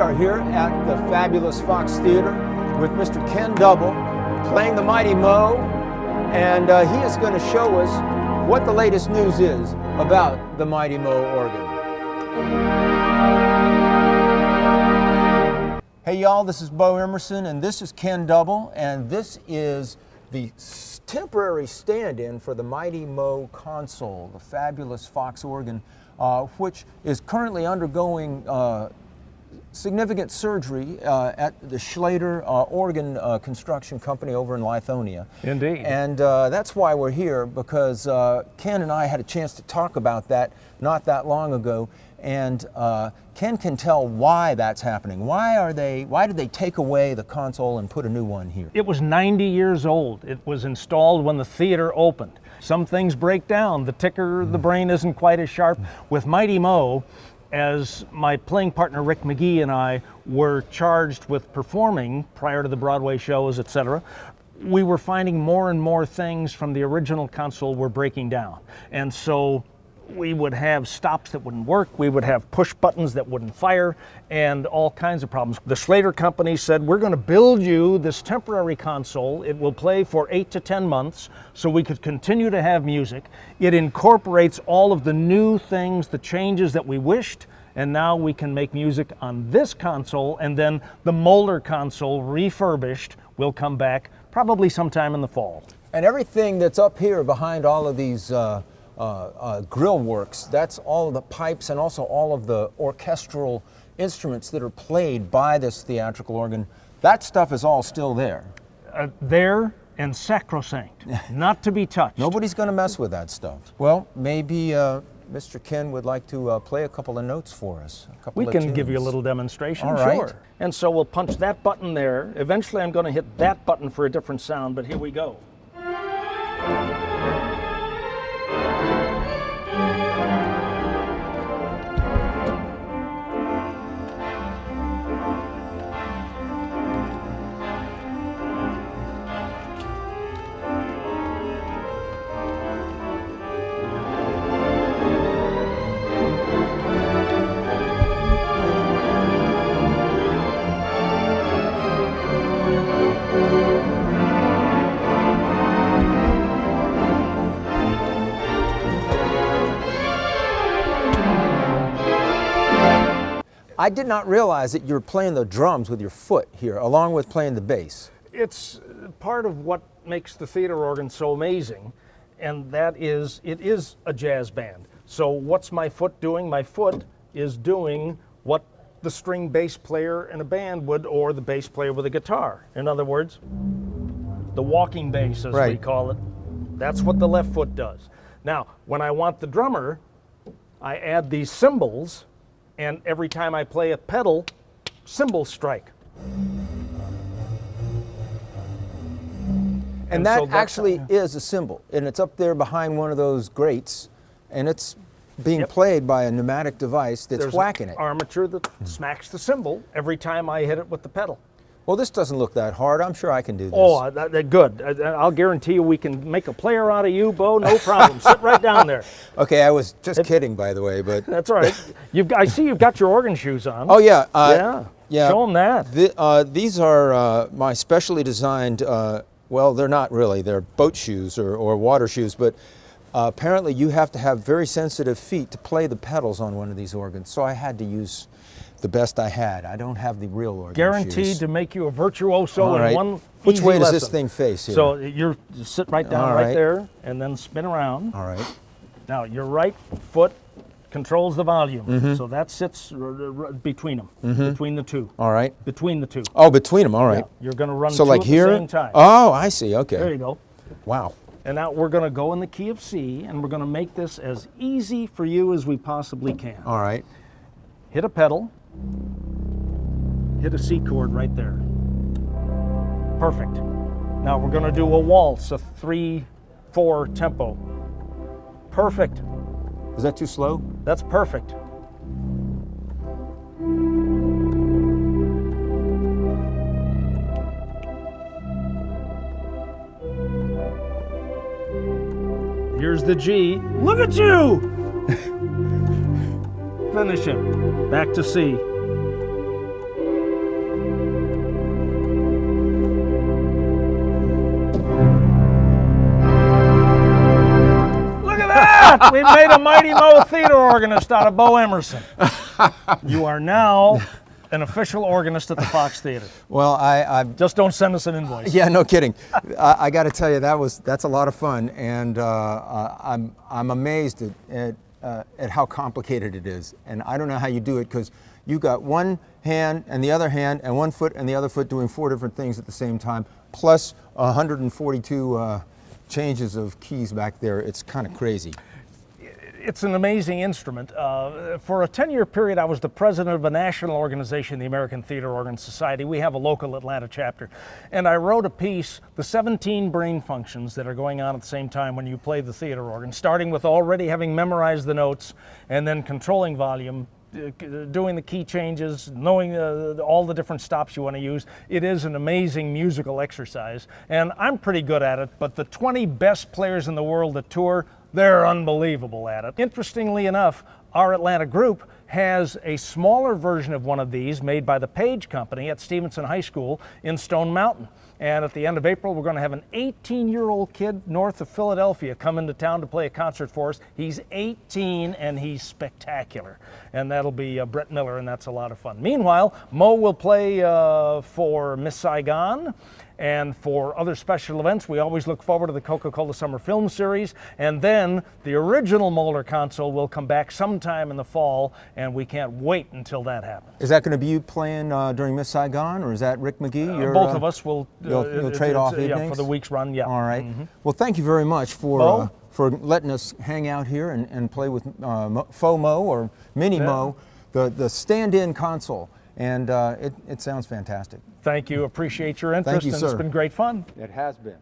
are here at the fabulous Fox Theater with Mr. Ken Double playing the Mighty Mo, and he is going to show us what the latest news is about the Mighty Mo organ. Hey y'all, this is Bo Emerson and this is Ken Double, and this is the temporary stand-in for the Mighty Mo console, the fabulous Fox organ, which is currently undergoing significant surgery at the Schlater Organ Construction Company over in Lithonia. Indeed. And that's why we're here, because Ken and I had a chance to talk about that not that long ago, and Ken can tell why that's happening. Why did they take away the console and put a new one here? It was 90 years old. It was installed when the theater opened. Some things break down. The ticker, the brain isn't quite as sharp. With Mighty Mo, as my playing partner Rick McGee and I were charged with performing prior to the Broadway shows, etc., we were finding more and more things from the original console were breaking down. And so we would have stops that wouldn't work, we would have push buttons that wouldn't fire, and all kinds of problems. The Schlater company said, we're going to build you this temporary console. It will play for 8 to 10 months so we could continue to have music. It incorporates all of the new things, the changes that we wished, and now we can make music on this console, and then the Moeller console, refurbished, will come back probably sometime in the fall. And everything that's up here behind all of these grill works, that's all of the pipes and also all of the orchestral instruments that are played by this theatrical organ. That stuff is all still there. There and sacrosanct, not to be touched. Nobody's going to mess with that stuff. Well, maybe Mr. Ken would like to play a couple of notes for us. We can give you a little demonstration, all right. Sure. And so we'll punch that button there. Eventually I'm going to hit that button for a different sound, but here we go. I did not realize that you're playing the drums with your foot here, along with playing the bass. It's part of what makes the theater organ so amazing, and that is, it is a jazz band. So what's my foot doing? My foot is doing what the string bass player in a band would, or the bass player with a guitar. In other words, the walking bass, as we call it. That's what the left foot does. Now, when I want the drummer, I add these cymbals, and every time I play a pedal, cymbals strike. And that so actually is a cymbal, and it's up there behind one of those grates, and it's being played by a pneumatic device that's whacking it. Armature that smacks the cymbal every time I hit it with the pedal. Well, this doesn't look that hard. I'm sure I can do this. Oh, good. I'll guarantee you we can make a player out of you, Bo. No problem. Sit right down there. Okay, I was just kidding, by the way, but that's all right. I see you've got your organ shoes on. Oh yeah. Yeah. Show them that. These are my specially designed. Well, they're not really. They're boat shoes or water shoes, but apparently you have to have very sensitive feet to play the pedals on one of these organs. So I had to use the best I had. I don't have the real organ Guaranteed shoes. to make you a virtuoso in one Which way does lesson. this thing face here? So you sit right down right there and then spin around. All right. Now your right foot controls the volume. So that sits between them, between the two. All right. Between the two. Oh, between them, all right. Yeah. You're going to run so two like at here? the same time. Oh, I see, okay. There you go. Wow. And now we're going to go in the key of C, and we're going to make this as easy for you as we possibly can. All right. Hit a pedal. Hit a C chord right there. Perfect. Now we're going to do a waltz, a 3/4 tempo. Perfect. Is that too slow? That's perfect. Here's the G. Look at you! Finish it. Back to C. that! We've made a Mighty Mo theater organist out of Bo Emerson. You are now an official organist at the Fox Theater. Well, I Just don't send us an invoice. yeah, no kidding. I got to tell you, that's a lot of fun, and I'm amazed at how complicated it is. And I don't know how you do it, because you got one hand and the other hand and one foot and the other foot doing 4 different things at the same time, plus 142 changes of keys back there. It's kind of crazy. It's an amazing instrument. For a 10-year period, I was the president of a national organization, the American Theater Organ Society. We have a local Atlanta chapter. And I wrote a piece, the 17 brain functions that are going on at the same time when you play the theater organ, starting with already having memorized the notes and then controlling volume, doing the key changes, knowing all the different stops you want to use. It is an amazing musical exercise, and I'm pretty good at it, but the 20 best players in the world that tour, they're unbelievable at it. Interestingly enough, our Atlanta group has a smaller version of one of these made by the Page Company at Stevenson High School in Stone Mountain. And at the end of April, we're going to have an 18-year-old kid north of Philadelphia come into town to play a concert for us. He's 18 and he's spectacular. And that'll be Brett Miller, and that's a lot of fun. Meanwhile, Mo will play for Miss Saigon. And for other special events, we always look forward to the Coca-Cola Summer Film Series. And then the original Moeller console will come back sometime in the fall, and we can't wait until that happens. Is that going to be you playing during Miss Saigon, or is that Rick McGee? Both of us will. You'll trade off evenings? Yeah, for the week's run, yeah. All right. Well, thank you very much for letting us hang out here and play with Faux Mo or Mini Mo, the stand-in console. And it sounds fantastic. Thank you. Appreciate your interest. Thank you, and sir. It's been great fun. It has been.